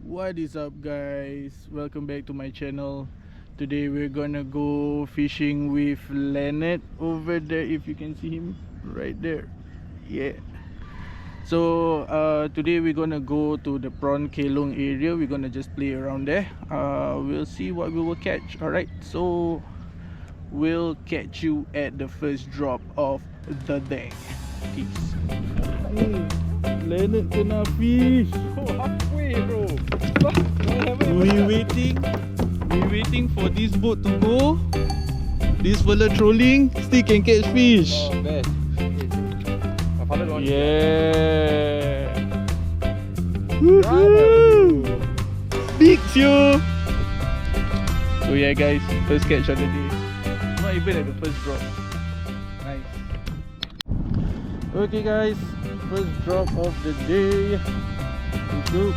What is up, guys? Welcome back to my channel. Today we're gonna go fishing with Leonard over there, if you can see him right there. Yeah. So today we're gonna go to the Prawn Kelong area. We're gonna just play around there. We'll see what we will catch. Alright, so we'll catch you at the first drop of the day. Peace. Hey, Leonard kena fish. Oh, halfway, bro. We're waiting for this boat to go. This fella trolling still can catch fish. Oh, best. My father don't want Yeah. Woohoo! Big show. So yeah, guys, first catch of the day. Not even at the first drop. Nice. Okay, guys, first drop of the day. Let's go.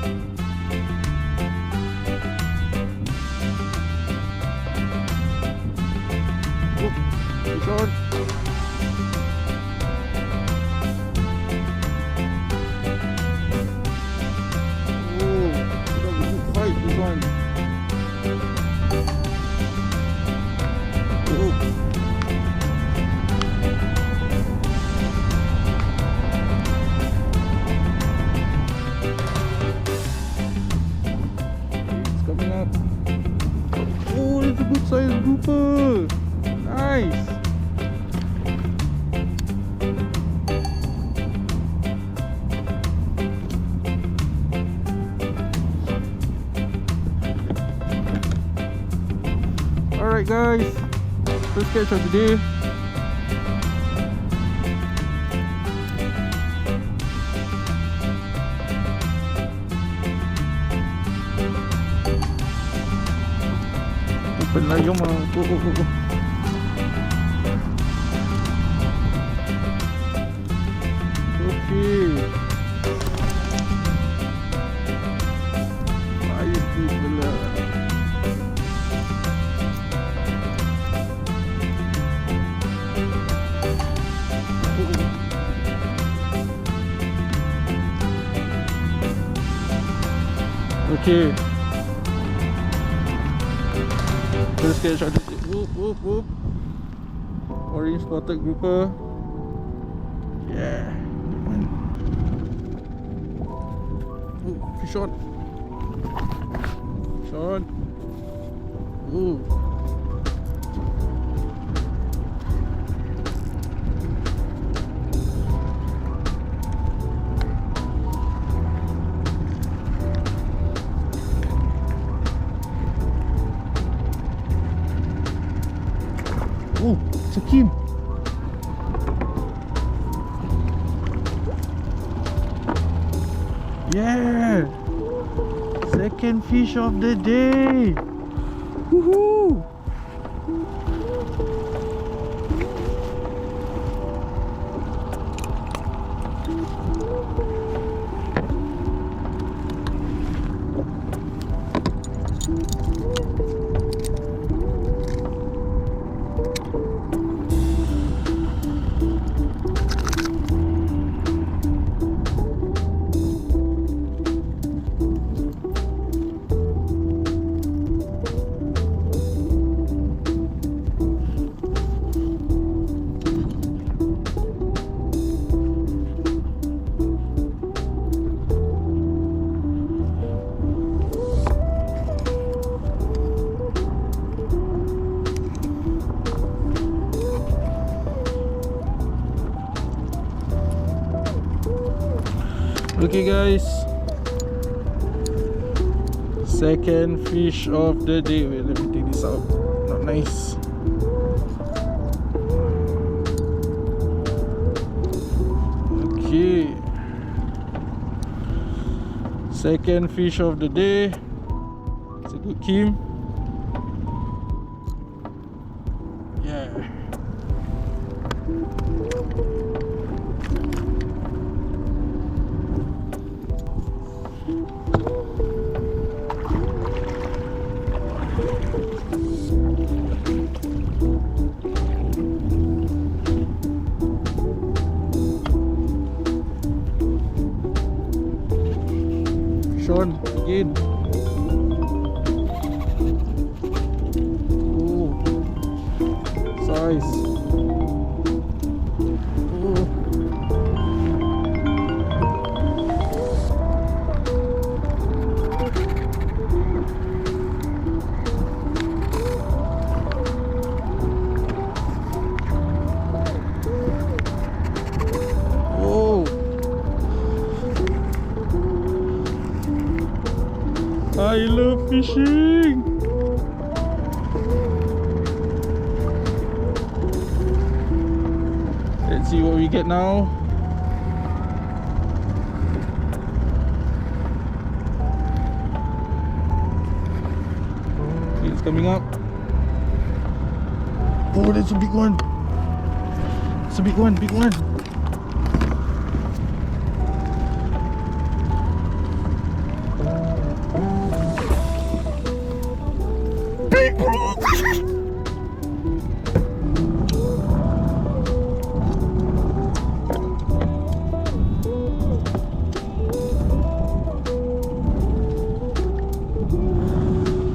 Fish on. Oh, that was a good fight, this one. Oh. It's coming up. Oh, it's a good sized grouper. Nice. Alright, guys, first catch of the day. Open lah, jom lah. Go. Okay. Fire stick pula. Okay. First catch of the day. Whoop. Orange spotted grouper. Yeah. Good one. Oh, fish on. Fish on. Oh. Oh, it's a Kim. Yeah, second fish of the day. Woohoo! Okay, guys, second fish of the day. Wait, let me take this out. Not nice. Okay, second fish of the day. It's a good Kim. Yeah. Sean again. size. Oh. I love fishing. Let's see what we get now. Okay, it's coming up. Oh, that's a big one. It's a big one, big one. Big bro.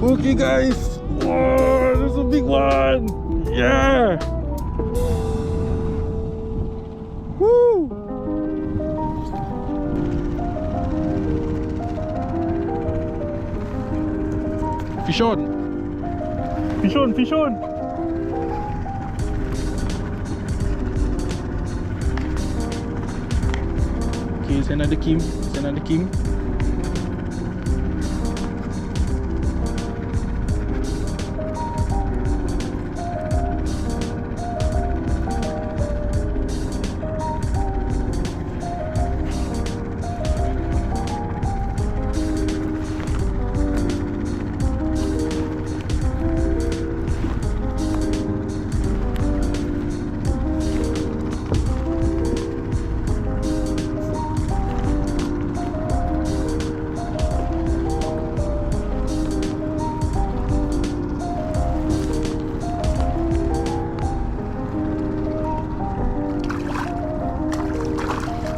Okay guys, whoa, that's a big one. Yeah. Woo. Fish on. Fish on, fish on. Okay, it's another Kim. It's another Kim.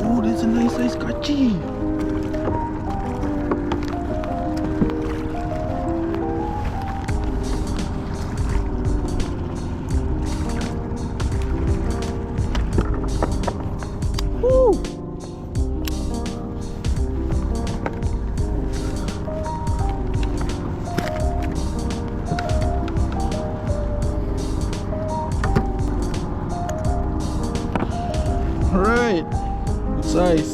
Oh, that's a nice size kachi. Woo. All right. Good size.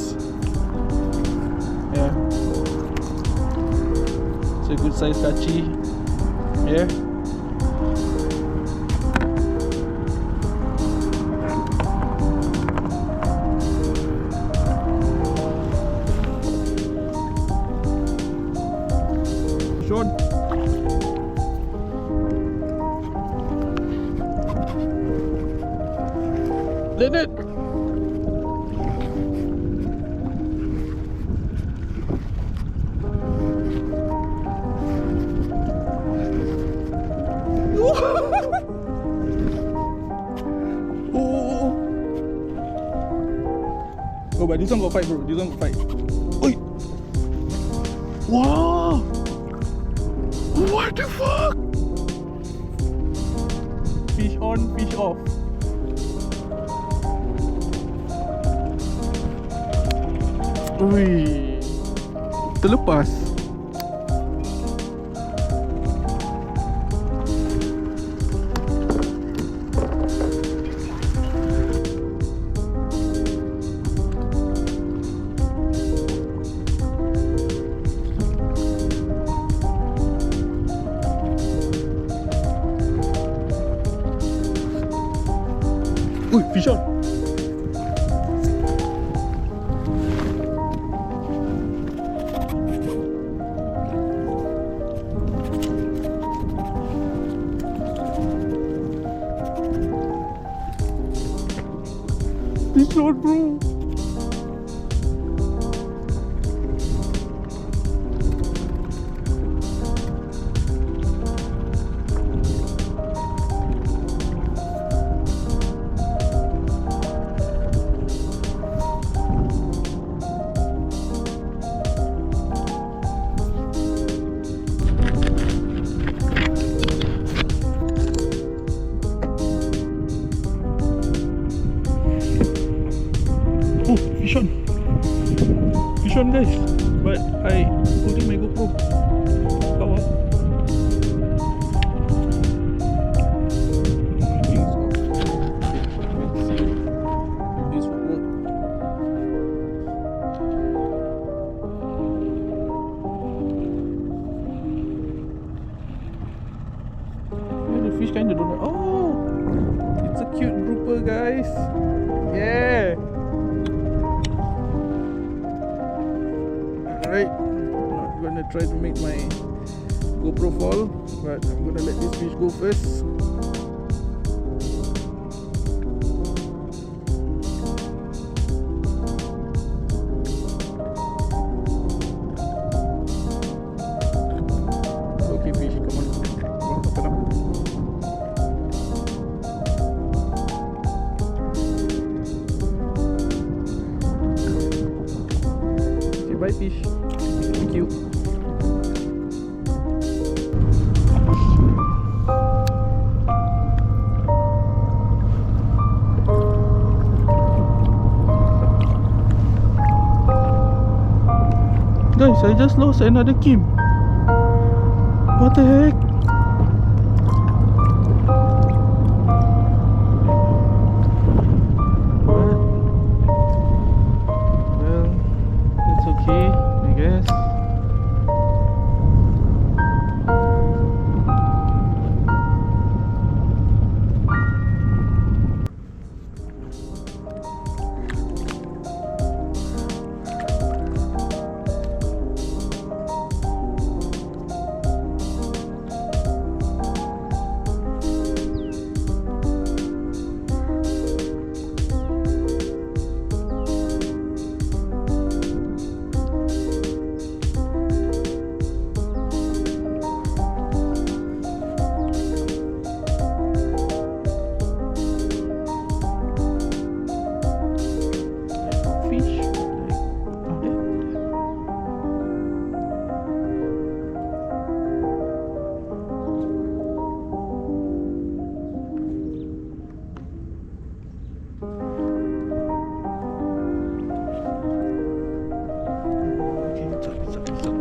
Yeah. It's a good size kachi. Yeah. Sean. Let it. Oh, but this one got fight, bro. This one got fight. Oi! Wow! What the fuck? Fish on, fish off. Ui, terlepas. Ui, fish on. Fish on, bro. fishing guys, but I holding my GoPro. How ah? Things off. Let's see if this will work. The fish kinda don't know. Oh, it's a cute grouper guys. Yeah. Alright, not gonna try to make my GoPro fall, but I'm gonna let this fish go first. Okay fish, come on. Come on, open up. Okay, bye fish. Thank you. Guys, I just lost another Kim. What the heck? What? Well, it's okay, I guess. Fish. Oh, there. Okay, it's up, it's up, it's up.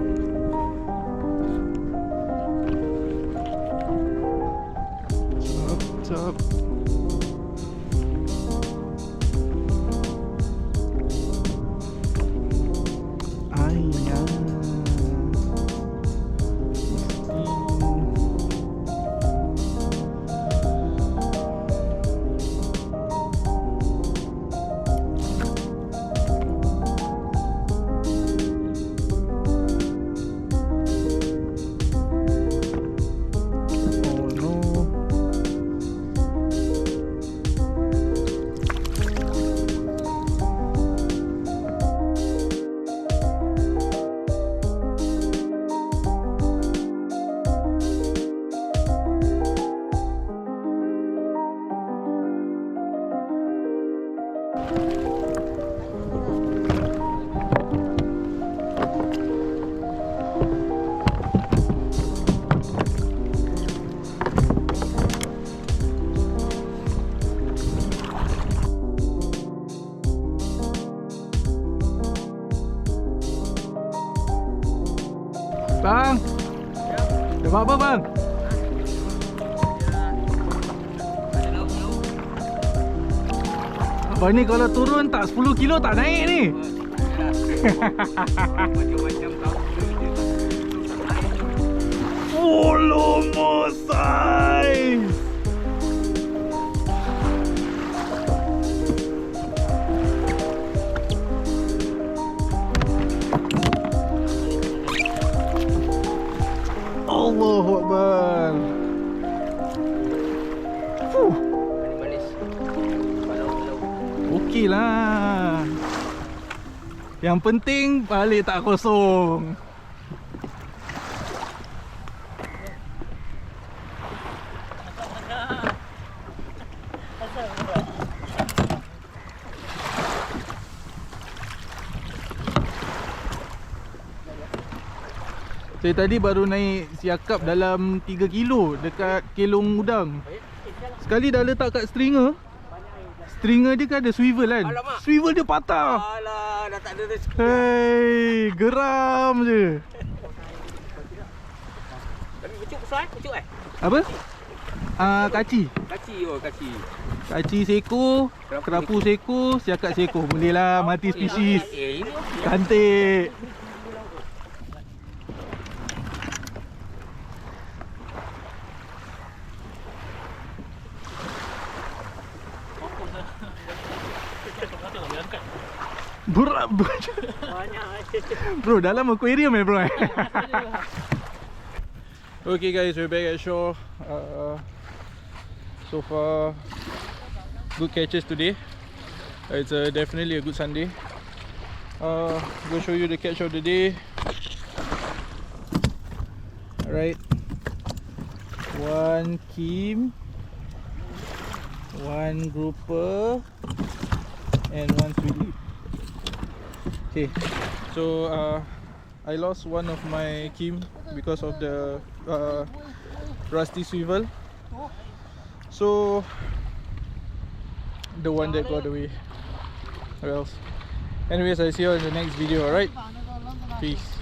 It's up, it's up. Ayah. Oh no. Bang, dapat apa bang? Abang ni kalau turun tak 10 kilo tak naik ni. Macam-macam tahu. Oh lomo size. Allahu Akbar. Manis-manis. Palau-palau. Okey lah. Yang penting balik tak kosong. Saya tadi baru naik siakap dalam 3 kilo dekat Kelong Udang. Sekali dah letak kat stringer, stringer dia kan ada swivel kan. Alamak. Swivel dia patah. Alah, dah tak ada rezeki. Hei, geram je. Tapi pucuk besar pucuk Apa? Kaci. Kaci, kaci. Kaci seko, kerapu seko, siakat seko. Boleh lah, mati spesies. Ini Cantik. Berat. Bro, dalam aquarium bro. Okay guys, we're back at shore. So far, good catches today. It's definitely a good Sunday. Go show you the catch of the day. Alright, 1 Kim, 1 grouper, and 1 sweetie. Okay, so I lost one of my Kim because of the rusty swivel. So the one that got away. Or else. Anyways, I see you in the next video, alright? Peace.